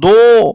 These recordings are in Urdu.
2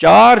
4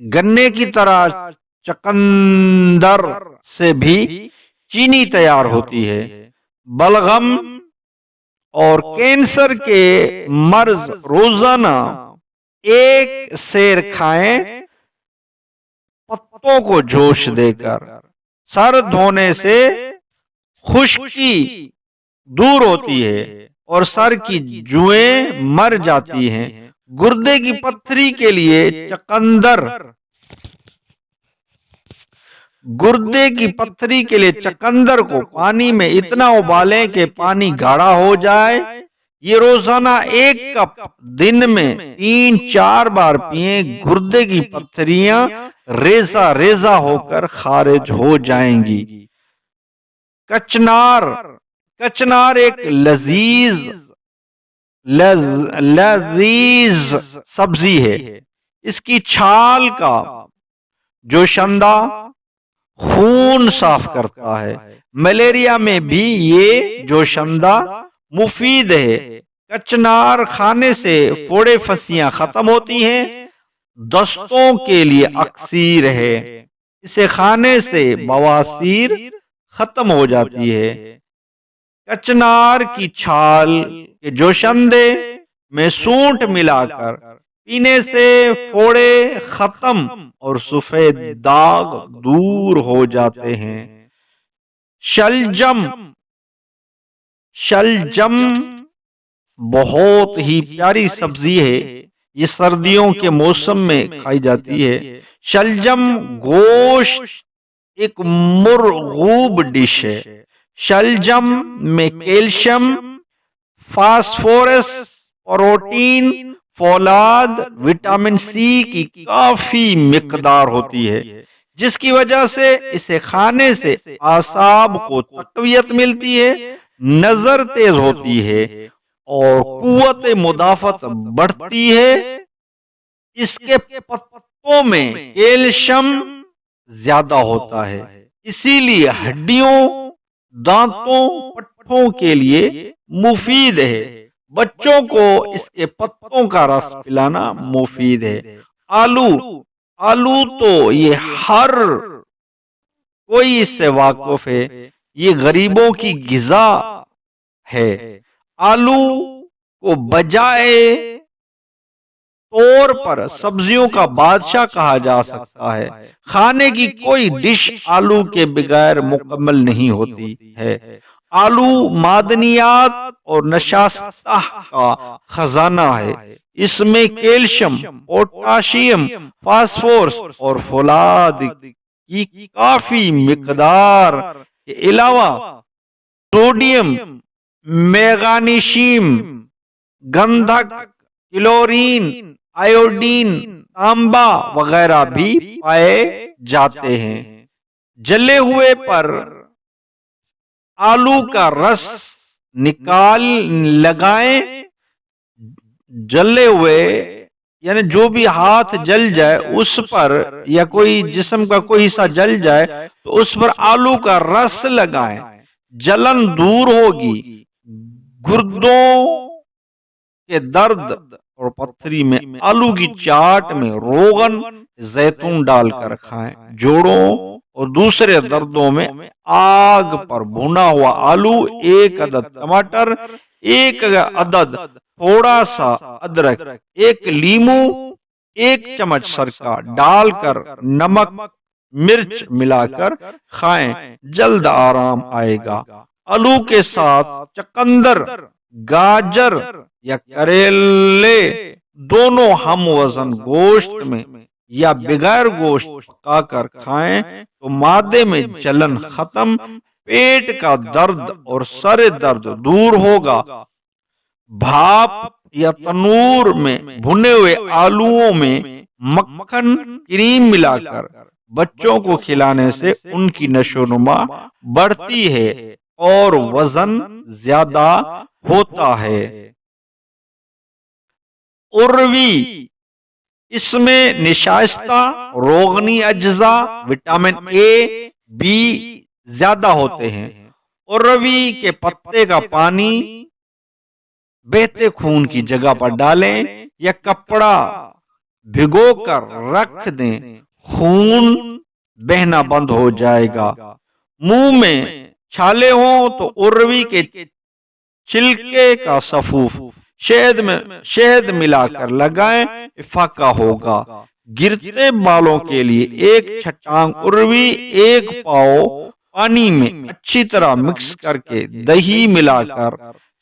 گنے کی طرح چقندر سے بھی چینی تیار ہوتی ہے۔ بلغم اور کینسر کے مرض روزانہ ایک سیر کھائیں، پتوں کو جوش دے کر۔ سر دھونے سے خشکی دور ہوتی ہے اور سر کی جوئیں مر جاتی ہیں۔ گردے کی پتھری کے لیے چقندر کو پانی میں اتنا ابالیں کہ پانی گاڑھا ہو جائے۔ یہ روزانہ 1 کپ دن میں 3-4 بار پئیں، گردے کی پتھریاں ریزہ ریزہ ہو کر خارج ہو جائیں گی۔ کچنار ایک لذیذ سبزی ہے۔ اس کی چھال کا جوشندہ خون صاف کرتا ہے۔ ملیریا میں بھی یہ جوشندہ مفید ہے۔ کچنار کھانے سے فوڑے پھنسیاں ختم ہوتی ہیں، دستوں کے لیے اکسیر ہے۔ اسے کھانے سے بواسیر ختم ہو جاتی ہے۔ کچنار کی چھال کے جوشندے میں سونٹ ملا کر پینے سے فوڑے ختم اور سفید داغ دور ہو جاتے ہیں۔ شلجم بہت ہی پیاری سبزی ہے، یہ سردیوں کے موسم میں کھائی جاتی ہے۔ شلجم گوشت ایک مرغوب ڈش ہے۔ شلجم میں کیلشیم، فاسفورس، پروٹین، فولاد، وٹامن سی کی کافی مقدار ہوتی ہے، جس کی وجہ سے اسے کھانے سے اعصاب کو تقویت ملتی ہے، نظر تیز ہوتی ہے اور قوت مدافعت بڑھتی ہے۔ اس کے پتوں میں کیلشیم زیادہ ہوتا ہے، اسی لیے ہڈیوں، دانتوں، پٹھوں کے لیے مفید ہے۔ بچوں کو اس کے پتوں کا رس پلانا مفید ہے۔ آلو تو یہ ہر کوئی اس سے واقف ہے، یہ غریبوں کی غذا ہے۔ آلو کو بجائے طور پر سبزیوں کا بادشاہ کہا جا سکتا ہے۔ کھانے کی کوئی ڈش آلو کے بغیر مکمل نہیں ہوتی ہے۔ آلو معدنیات اور نشاستہ کا خزانہ ہے۔ اس میں کیلشیم، پوٹاشیم، فاسفورس اور فولاد کی کافی مقدار کے علاوہ سوڈیم، میگنیشیم، گندھک، کلورین، آیوڈین، تانبا وغیرہ بھی پائے جاتے ہیں۔ جلے ہوئے پر آلو کا رس لگائیں، جلے ہوئے یعنی جو بھی ہاتھ جل جائے اس پر یا کوئی جسم کا کوئی حصہ جل جائے تو اس پر آلو کا رس لگائیں، جلن دور ہوگی۔ گردوں کے درد اور پتھری میں آلو کی چاٹ میں روغن زیتون ڈال کر کھائیں۔ جوڑوں اور دوسرے دردوں میں آگ پر بھونا ہوا آلو، 1 عدد ٹماٹر، 1 عدد تھوڑا سا ادرک، 1 لیمو، 1 چمچ سرکہ ڈال کر نمک مرچ ملا کر کھائیں، جلد آرام آئے گا۔ آلو کے ساتھ چقندر، گاجر یا کریلے دونوں ہم وزن گوشت میں یا بغیر گوشت پکا کر کھائیں تو معدے میں جلن ختم، پیٹ کا درد اور سر درد دور ہوگا۔ بھاپ یا تنور میں بھنے ہوئے آلوؤں میں مکھن، کریم ملا کر بچوں کو کھلانے سے ان کی نشو نما بڑھتی ہے اور وزن زیادہ ہوتا ہے۔ اروی، اس میں نشائستہ روغنی اجزاء، وٹامن اے، بی زیادہ ہوتے ہیں۔ اروی کے پتے کا پانی بہتے خون کی جگہ پر ڈالیں یا کپڑا بھگو کر رکھ دیں، خون بہنا بند ہو جائے گا۔ منہ میں چھالے ہوں تو اروی کے چھلکے کا سفوف شہد ملا کر لگائیں، افاقہ ہوگا۔ گرتے بالوں کے لیے ایک چھٹانگ اروی ایک پاؤ پانی میں اچھی طرح مکس کر کے دہی ملا کر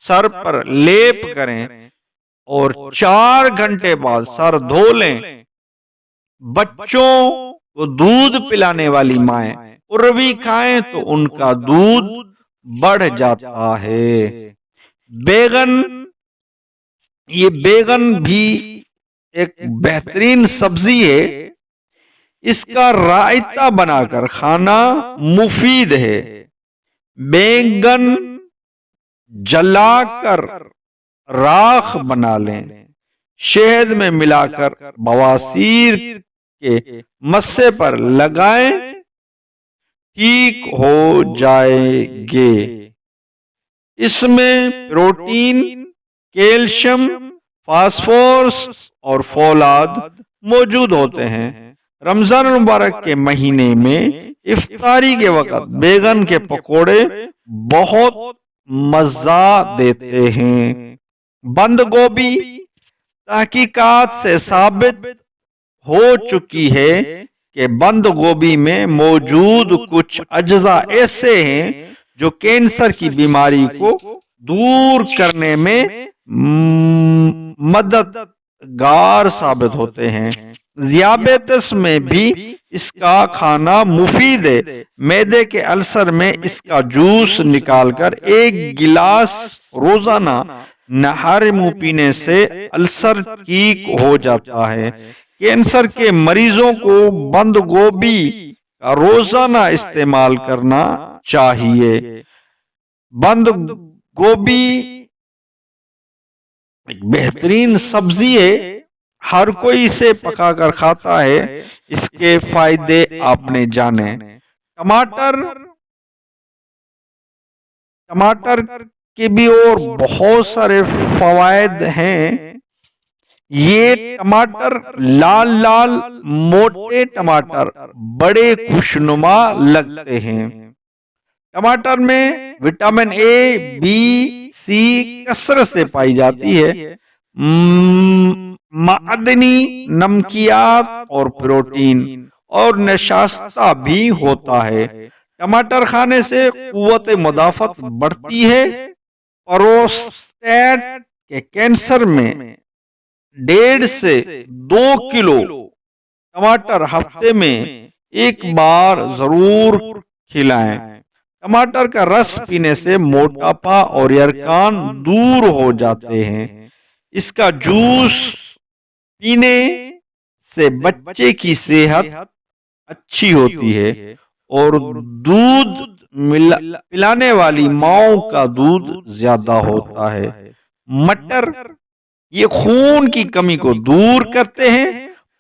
سر پر لیپ کریں اور 4 گھنٹے بعد سر دھو لیں۔ بچوں کو دودھ پلانے والی مائیں اروی کھائیں تو ان کا دودھ بڑھ جاتا ہے۔ بیگن، یہ بیگن بھی ایک بہترین سبزی ہے، اس کا رائتہ بنا کر کھانا مفید ہے۔ بیگن جلا کر راکھ بنا لیں، شہد میں ملا کر بواسیر کے مسے پر لگائیں، ٹھیک ہو جائے گے۔ اس میں پروٹین، کیلشیم، فاسفورس اور فولاد موجود ہوتے ہیں۔ رمضان المبارک کے مہینے میں افطاری کے وقت بیگن کے پکوڑے بہت مزہ دیتے ہیں۔ بند گوبھی تحقیقات سے ثابت ہو چکی ہے کہ بند گوبھی میں موجود کچھ اجزاء ایسے ہیں جو کینسر کی بیماری کو دور کرنے میں مددگار ثابت ہوتے ہیں۔ ذیابیطس میں بھی اس کا کھانا مفید ہے۔ معدے کے السر میں اس کا جوس نکال کر 1 گلاس روزانہ نہار منہ پینے سے السر ٹھیک ہو جاتا ہے۔ کینسر کے مریضوں کو بند گوبھی کا روزانہ استعمال کرنا چاہیے۔ بند گوبھی ایک بہترین سبزی ہے، ہر کوئی اسے پکا کر کھاتا ہے، اس کے فائدے آپ نے جانے۔ ٹماٹر کے بھی اور بہت سارے فوائد ہیں۔ یہ ٹماٹر لال موٹے ٹماٹر بڑے خوشنما لگتے ہیں۔ ٹماٹر میں وٹامن اے، بی، سی کثرت سے پائی جاتی ہے۔ معدنی، نمکیات اور پروٹین اور نشاستہ بھی ہوتا ہے۔ ٹماٹر کھانے سے قوت مدافعت بڑھتی ہے۔ پروسٹیٹ کے کینسر میں 1.5 سے 2 کلو ٹماٹر ہفتے میں 1 بار ضرور کھلائیں۔ ٹماٹر کا رس پینے سے موٹاپا اور یرقان دور ہو جاتے ہیں۔ اس کا جوس پینے سے بچے کی صحت اچھی ہوتی ہے اور دودھ پلانے والی ماؤں کا دودھ زیادہ ہوتا ہے۔ مٹر، یہ خون کی کمی کو دور کرتے ہیں،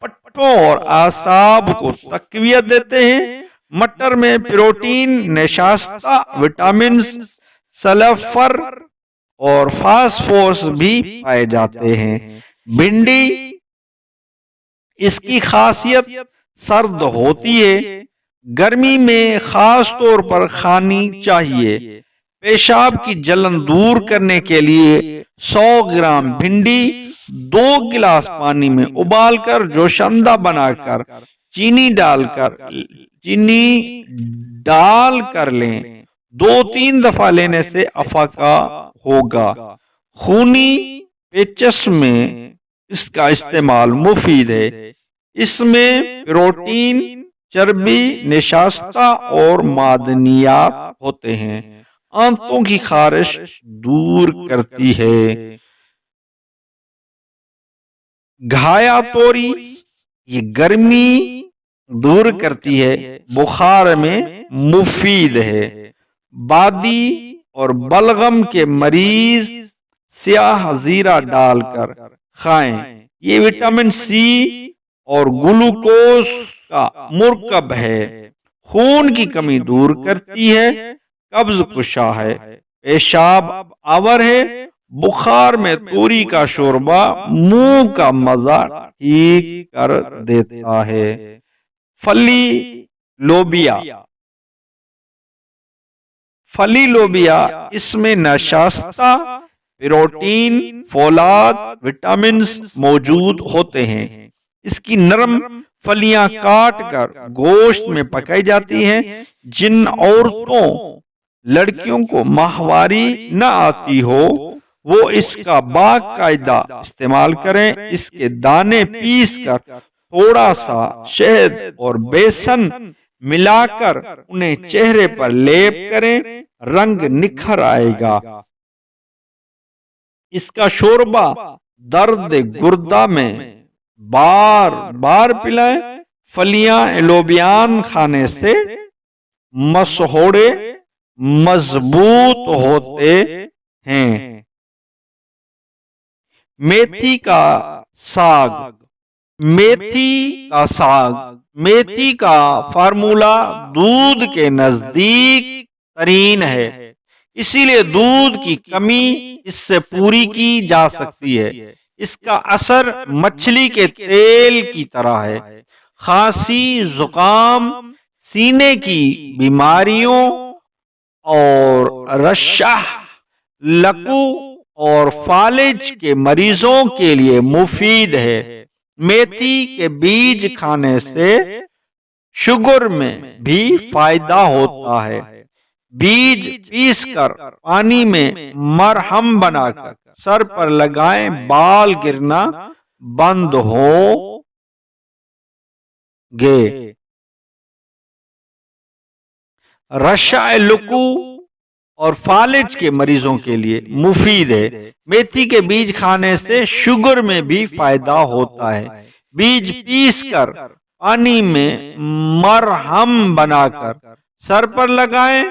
پٹھوں اور اعصاب کو تقویت دیتے ہیں۔ مٹر میں پروٹین، نشاستہ، وٹامنز، سلفر اور فاسفورس بھی پائے جاتے ہیں۔ بھنڈی، اس کی خاصیت سرد ہوتی ہے، گرمی میں خاص طور پر کھانی چاہیے۔ پیشاب کی جلن دور کرنے کے لیے 100 گرام بھنڈی 2 گلاس پانی میں ابال کر جوشندہ بنا کر چینی ڈال کر لیں، 2-3 دفعہ لینے سے افاقہ ہوگا۔ خونی پیچس میں اس کا استعمال مفید ہے، اس میں پروٹین، چربی، نشاستہ اور معدنیات ہوتے ہیں۔ آنتوں کی خارش دور کرتی ہے۔ گھایا توری، یہ گرمی دور کرتی ہے، بخار میں مفید ہے۔ بادی اور بلغم کے مریض سیاہ زیرہ ڈال کر کھائیں، یہ وٹامن سی اور گلوکوز کا مرکب ہے، خون کی کمی دور کرتی ہے، قبض کشا ہے، پیشاب آور ہے، بخار میں توری کا شوربہ منہ کا مزہ ٹھیک کر دیتا ہے۔ پھلی لوبیا، پھلی لوبیا اس میں نشاستہ، پروٹین، فولاد، وٹامنز موجود ہوتے ہیں۔ اس کی نرم پھلیاں کاٹ کر گوشت میں پکائی جاتی ہیں۔ جن عورتوں لڑکیوں کو ماہواری نہ آتی ہو وہ اس کا باقاعدہ استعمال کریں۔ اس کے دانے پیس کر تھوڑا سا شہد اور بیسن ملا کر انہیں چہرے پر لیپ کریں، رنگ نکھر آئے گا۔ اس کا شوربہ درد گردہ میں بار بار پلائیں۔ پھلیاں لوبیان کھانے سے مسوڑھے مضبوط ہوتے ہیں۔ میتھی کا ساگ، میتھی کا ساگ، میتھی کا فارمولہ دودھ کے نزدیک ترین ہے، اسی لیے دودھ کی کمی اس سے پوری کی جا سکتی ہے۔ اس کا اثر مچھلی کے تیل کی طرح ہے۔ کھانسی، زکام، سینے کی بیماریوں اور رشح، لکو اور فالج کے مریضوں کے لیے مفید ہے۔ میتھی کے بیج کھانے سے شوگر میں بھی فائدہ ہوتا ہے۔ بیج پیس کر پانی میں مرہم بنا کر سر پر لگائیں، بال گرنا بند ہو گے۔ رشح، لکو اور فالج کے مریضوں کے لیے مفید ہے۔ میتھی کے بیج کھانے سے شوگر میں بھی فائدہ ہوتا ہے۔ بیج پیس کر پانی میں مرہم بنا کر سر پر لگائیں،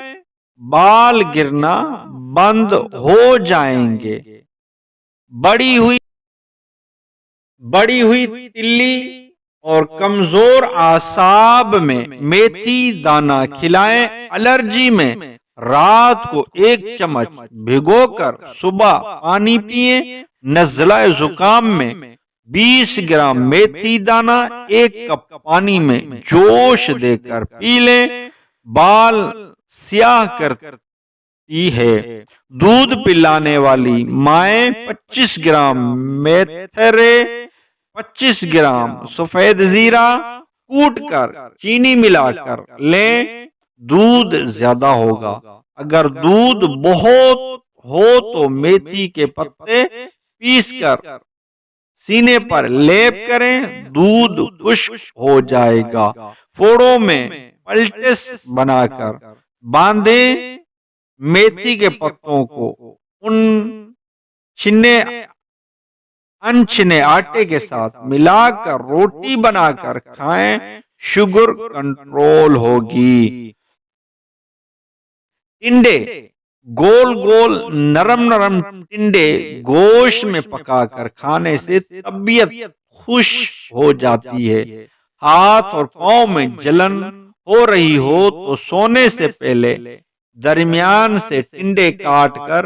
بال گرنا بند ہو جائیں گے۔ بڑی ہوئی تلی اور کمزور اعصاب میں میتھی دانہ کھلائیں۔ الرجی میں رات کو 1 چمچ بھگو کر صبح پانی پئیں۔ نزلہ زکام میں 20 گرام میتھی دانہ 1 کپ پانی میں جوش دے کر پی لیں، بال سیاہ کرتی ہے۔ دودھ پلانے والی مائیں 25 گرام میتھرے، 25 گرام سفید زیرہ کوٹ کر چینی ملا کر لیں، دودھ زیادہ ہوگا۔ اگر دودھ بہت ہو تو میتھی کے پتے پیس کر سینے پر لیپ کریں، دودھ خشک ہو جائے گا۔ پھوڑوں میں پلٹس بنا کر باندھیں، میتھی کے پتوں کو انچنے آٹے کے ساتھ ملا کر روٹی بنا کر کھائیں، شوگر کنٹرول ہوگی۔ ٹنڈے، گول گول نرم نرم ٹنڈے گوشت میں پکا کر کھانے سے طبیعت خوش ہو جاتی ہے۔ ہاتھ اور پاؤں میں جلن ہو رہی ہو تو سونے سے پہلے درمیان سے ٹنڈے کاٹ کر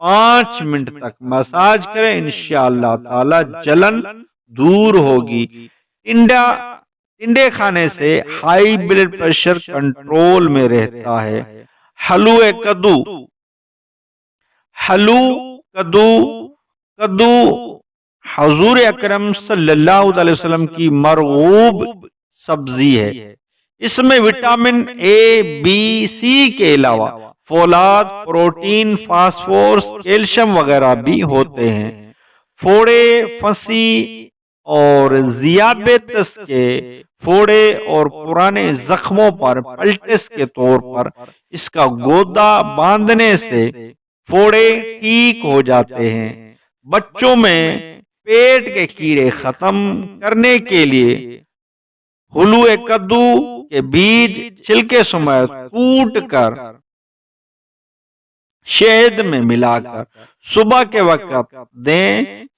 5 منٹ تک مساج کریں، انشاءاللہ تعالی جلن دور ہوگی۔ ٹنڈے کھانے سے ہائی بلڈ پریشر کنٹرول میں رہتا ہے۔ حلوہ کدو، کدو حضور اکرم صلی اللہ علیہ وسلم کی مرغوب سبزی ہے۔ اس میں وٹامن اے، بی، سی کے علاوہ فولاد، پروٹین، فاسفورس، کیلشیم وغیرہ بھی ہوتے ہیں۔ پھوڑے، پھنسی اور ذیابیطس کے پھوڑے اور پرانے زخموں پر پلٹس کے طور پر اس کا گودا باندھنے سے پھوڑے ٹھیک ہو جاتے ہیں۔ بچوں میں پیٹ کے کیڑے ختم کرنے کے لیے حلوہ کدو کے بیج چھلکے سمیت کوٹ کر شہد میں ملا کر صبح کے وقت دیں،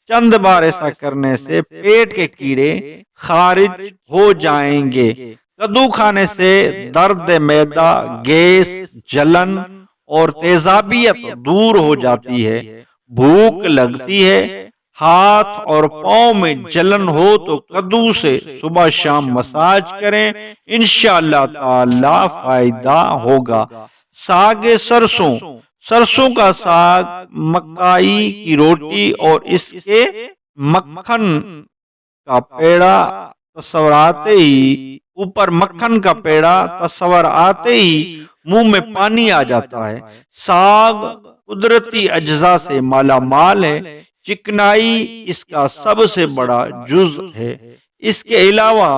چند بار ایسا کرنے سے پیٹ کے کیڑے خارج ہو جائیں گے۔ کدو کھانے سے درد معدہ، گیس، جلن اور تیزابیت دور ہو جاتی ہے۔ بھوک لگتی ہے، ہاتھ اور پاؤں میں جلن ہو تو کدو سے صبح شام مساج کریں، انشاءاللہ تعالی فائدہ ہوگا۔ ساگ سرسوں، سرسوں کا ساگ، مکائی کی روٹی اور اس کے مکھن کا پیڑا تصور آتے ہی، اوپر مکھن کا پیڑا تصور آتے ہی منہ میں پانی آ جاتا ہے۔ ساگ قدرتی اجزاء سے مالا مال ہے، چکنائی اس کا سب سے بڑا جز ہے۔ اس کے علاوہ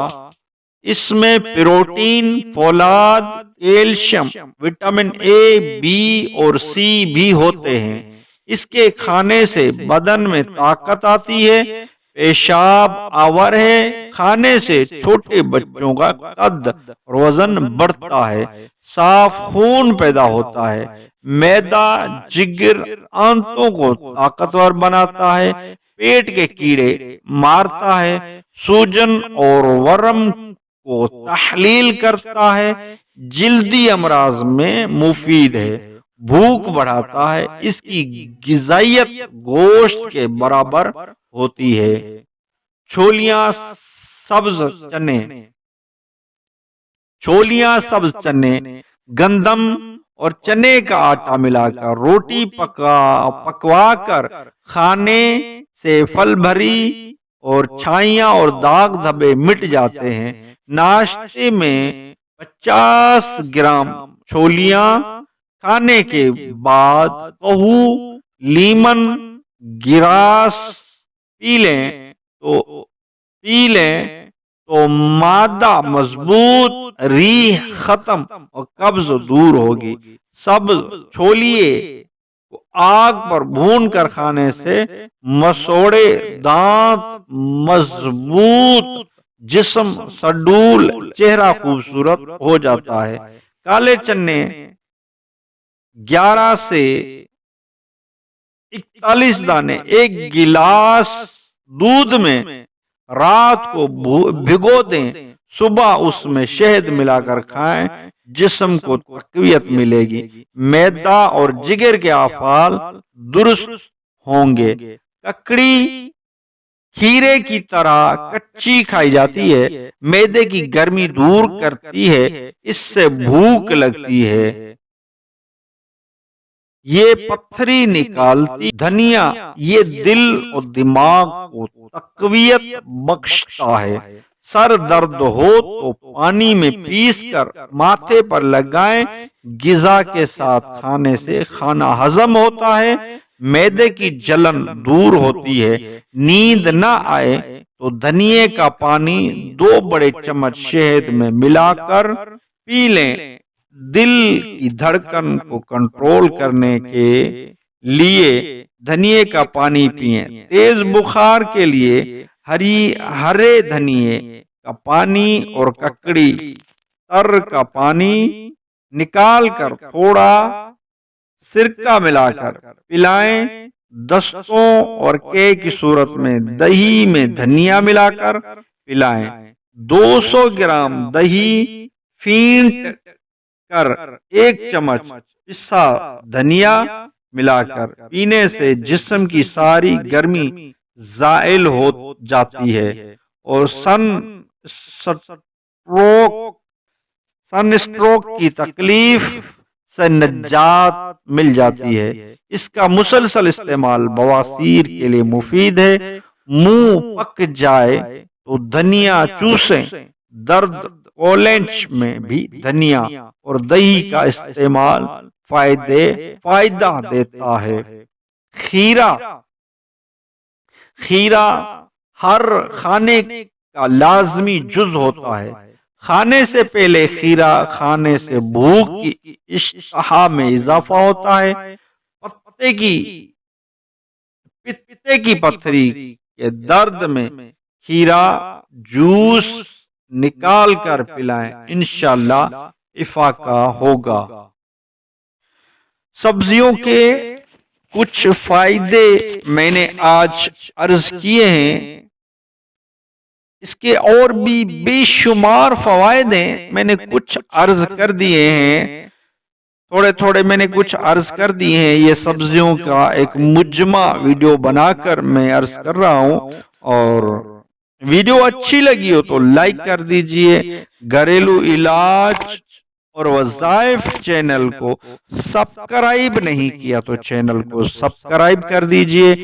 اس میں پروٹین، فولاد، کیلشیم، وٹامن اے، بی اور سی بھی ہوتے ہیں۔ اس کے کھانے سے بدن میں طاقت آتی ہے، پیشاب آور ہے، کھانے سے چھوٹے بچوں کا قد اور وزن بڑھتا ہے، صاف خون پیدا ہوتا ہے، میدا، جگر، آنتوں کو طاقتور بناتا ہے، پیٹ کے کیڑے مارتا ہے، سوجن اور ورم کو تحلیل کرتا ہے، جلدی امراض میں مفید ہے، بھوک بڑھاتا ہے، اس کی غذائیت گوشت کے برابر ہوتی ہے۔ چھولیاں سبز چنے، چھولیاں سبز چنے، گندم اور چنے کا آٹا ملا کر روٹی پکوا کر کھانے سے پھل بھری اور چھائیاں اور داغ دھبے مٹ جاتے ہیں۔ ناشتے میں 50 گرام چھولیاں کھانے کے بعد کہو، لیمن گراس پی لیں تو معدہ مضبوط، ریح ختم اور قبض دور ہوگی۔ سبز چھولیے کو آگ پر بھون کر کھانے سے مسوڑے، دانت مضبوط، جسم سڈول، چہرہ خوبصورت ہو جاتا ہے۔ کالے چنے 11 سے 41 دانے ایک گلاس دودھ میں رات کو بھگو دیں، صبح اس میں شہد ملا کر کھائیں، جسم کو تقویت ملے گی، معدہ اور جگر کے افعال درست ہوں گے۔ ککڑی کھیرے کی طرح کچی کھائی جاتی ہے، معدے کی گرمی دور کرتی ہے، اس سے بھوک لگتی ہے، یہ پتھری نکالتی۔ دھنیا یہ دل اور دماغ کو تقویت بخشتا ہے۔ سر درد ہو تو پانی میں پیس کر ماتھے پر لگائیں، غذا کے ساتھ کھانے سے کھانا ہضم ہوتا ہے، معدے کی جلن دور ہوتی ہے۔ نیند نہ آئے تو دھنیے کا پانی 2 بڑے چمچ شہد میں ملا کر پی لیں، دل کی دھڑکن کو کنٹرول کرنے کے لیے دھنیے کا پانی پئیں۔ تیز بخار کے لیے ہرے دھنیے کا پانی اور ککڑی تر کا پانی نکال کر تھوڑا سرکہ ملا کر پلائیں۔ دستوں اور قے کی صورت میں دہی میں دھنیا ملا کر پلائیں۔ 200 گرام دہی پھینٹ کر 1 چمچ پسا دھنیا ملا کر پینے سے جسم کی ساری گرمی زائل ہو جاتی ہے اور سن سٹروک کی تکلیف سے نجات مل جاتی ہے۔ اس کا مسلسل استعمال بواسیر کے لیے مفید ہے۔ منہ پک جائے تو دھنیا چوسیں، درد کولنچ میں بھی دھنیا اور دہی کا استعمال فائدہ دیتا ہے۔ کھیرا، کھیرا ہر کھانے کا لازمی جز ہوتا ہے۔ کھانے سے پہلے کھیرا کھانے سے بھوک کی اشتہا میں اضافہ ہوتا ہے۔ پتے کی پتھری کے درد میں کھیرا جوس نکال کر پلائیں، انشاءاللہ افاقہ ہوگا۔ سبزیوں کے کچھ فائدے میں نے آج عرض کیے ہیں، اس کے اور بھی بے شمار فوائد ہیں، میں نے کچھ عرض کر دیے ہیں۔ تھوڑے تھوڑے میں نے کچھ عرض کر دی ہیں، یہ سبزیوں کا ایک مجمع ویڈیو بنا کر میں عرض کر رہا ہوں، اور ویڈیو اچھی لگی ہو تو لائک کر دیجئے، گھریلو علاج اور وظائف چینل کو سبسکرائب نہیں کیا تو چینل کو سبسکرائب کر دیجئے،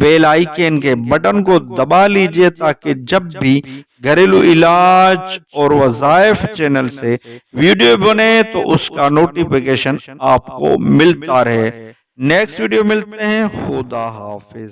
بیل آئیکن کے بٹن کو دبا لیجئے تاکہ جب بھی گھریلو علاج اور وظائف چینل سے ویڈیو بنے تو اس کا نوٹیفیکیشن آپ کو ملتا رہے۔ نیکسٹ ویڈیو ملتے ہیں، خدا حافظ۔